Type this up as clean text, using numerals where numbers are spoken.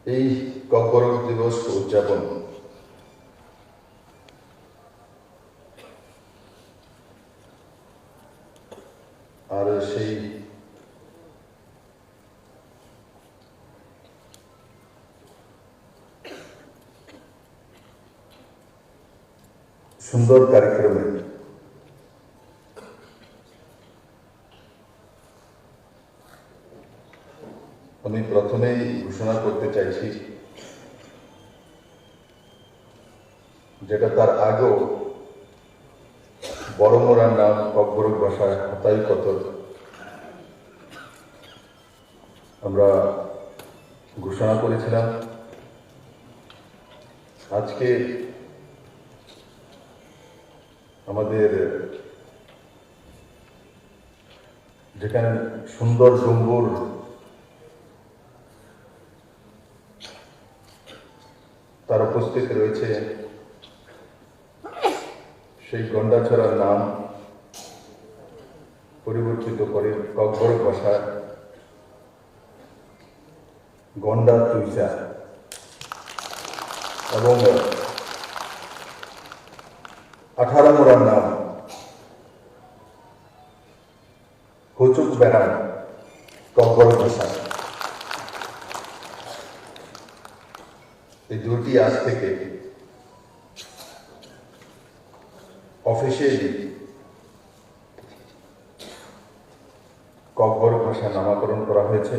এই ককবরক দিবস উদযাপন আর সেই সুন্দর কার্যক্রমে আমি প্রথমেই ঘোষণা করতে চাইছি, যেটা তার আগেও বড় মোড়ার নাম ককবরক ভাষায় হতাই কতর আমরা ঘোষণা করেছিলাম। আজকে আমাদের যেখানে সুন্দর ডুম্বুর তার উপস্থিত রয়েছে, সেই গন্ডাছড়ার নাম পরিবর্তিত করে ককবরক ভাষায় গন্ডা তুইসা এবং 18 মোড়ার নাম হুচুক বেড়ান ককবরক ভাষা। এই দুটি আজ থেকে অফিসিয়ালি ককবরক ভাষা নামকরণ করা হয়েছে।